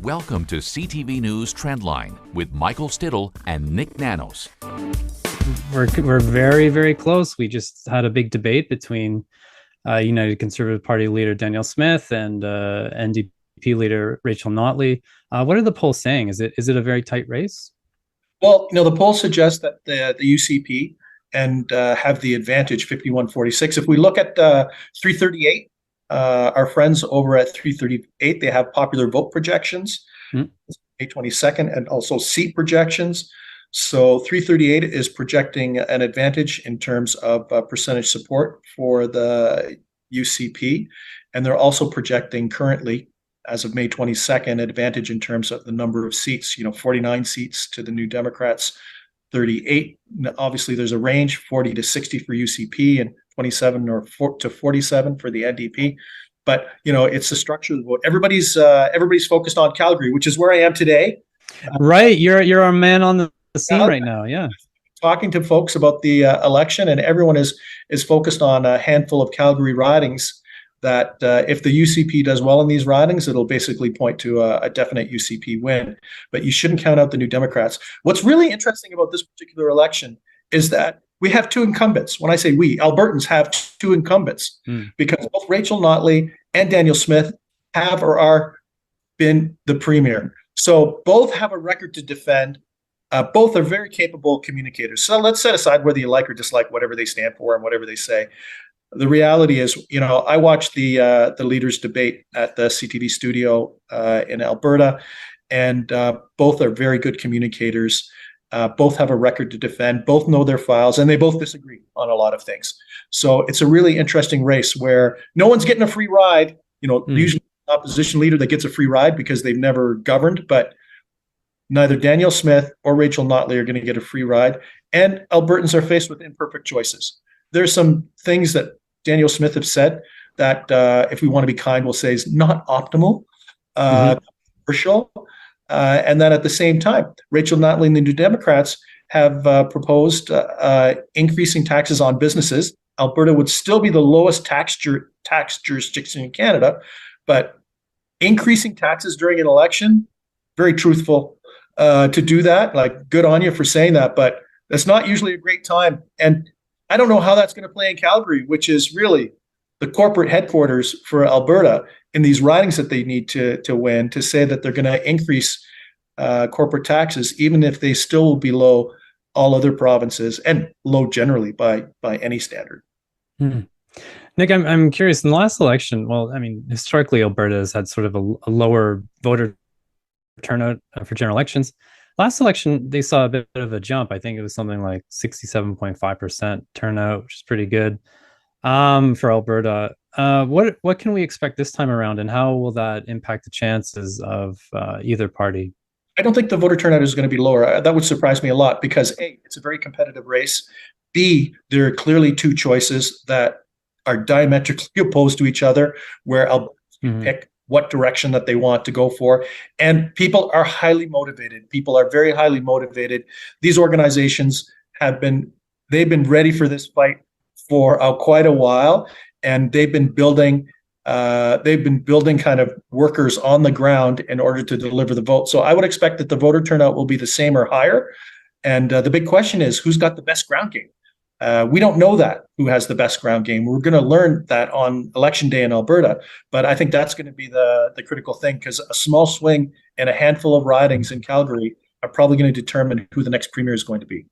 Welcome to CTV News Trendline with Michael Stittle and Nick Nanos. We're very, very close. We just had a big debate between United Conservative Party leader Danielle Smith and NDP leader Rachel Notley. What are the polls saying? Is it a very tight race? Well, the polls suggest that the UCP and have the advantage 51-46. If we look at 338, our friends over at 338, they have popular vote projections, May 22nd, and also seat projections. So 338 is projecting an advantage in terms of percentage support for the UCP. And they're also projecting currently, as of May 22nd, an advantage in terms of the number of seats, 49 seats to the New Democrats, 38. Obviously, there's a range, 40 to 60 for UCP and 27 to 47 for the NDP. But, it's the structure of the vote. Everybody's focused on Calgary, which is where I am today. Right. You're our man on the scene right now. Yeah. Talking to folks about the election, and everyone is focused on a handful of Calgary ridings that if the UCP does well in these ridings, it'll basically point to a definite UCP win. But you shouldn't count out the New Democrats. What's really interesting about this particular election is that we have two incumbents. When I say we, Albertans have two incumbents because both Rachel Notley and Danielle Smith have or are been the premier. So both have a record to defend. Both are very capable communicators. So let's set aside whether you like or dislike whatever they stand for and whatever they say. The reality is, I watched the leaders debate at the CTV studio in Alberta, and both are very good communicators. Both have a record to defend. Both know their files, and they both disagree on a lot of things. So it's a really interesting race where no one's getting a free ride. Usually an opposition leader that gets a free ride because they've never governed, but neither Danielle Smith or Rachel Notley are going to get a free ride, and Albertans are faced with imperfect choices. There's some things that Danielle Smith have said that, if we want to be kind, we'll say is not optimal, controversial, and then at the same time, Rachel Notley and the New Democrats have proposed increasing taxes on businesses. Alberta would still be the lowest tax jurisdiction in Canada, but increasing taxes during an election, very truthful to do that. Like, good on you for saying that, but that's not usually a great time. And I don't know how that's going to play in Calgary, which is really the corporate headquarters for Alberta in these ridings that they need to win, to say that they're going to increase corporate taxes, even if they still will be low all other provinces and low generally by any standard. Nick, I'm curious. In the last election, historically, Alberta has had sort of a lower voter turnout for general elections. Last election, they saw a bit of a jump. I think it was something like 67.5% turnout, which is pretty good for Alberta. What can we expect this time around, and how will that impact the chances of either party? I don't think the voter turnout is going to be lower. That would surprise me a lot because A, it's a very competitive race. B, there are clearly two choices that are diametrically opposed to each other, where Alberta can pick what direction that they want to go for. And people are highly motivated. People are very highly motivated. These organizations they've been ready for this fight for quite a while, and they've been building kind of workers on the ground in order to deliver the vote. So I would expect that the voter turnout will be the same or higher. And the big question is, who's got the best ground game? We don't know that, who has the best ground game. We're going to learn that on election day in Alberta. But I think that's going to be the critical thing, because a small swing and a handful of ridings in Calgary are probably going to determine who the next premier is going to be.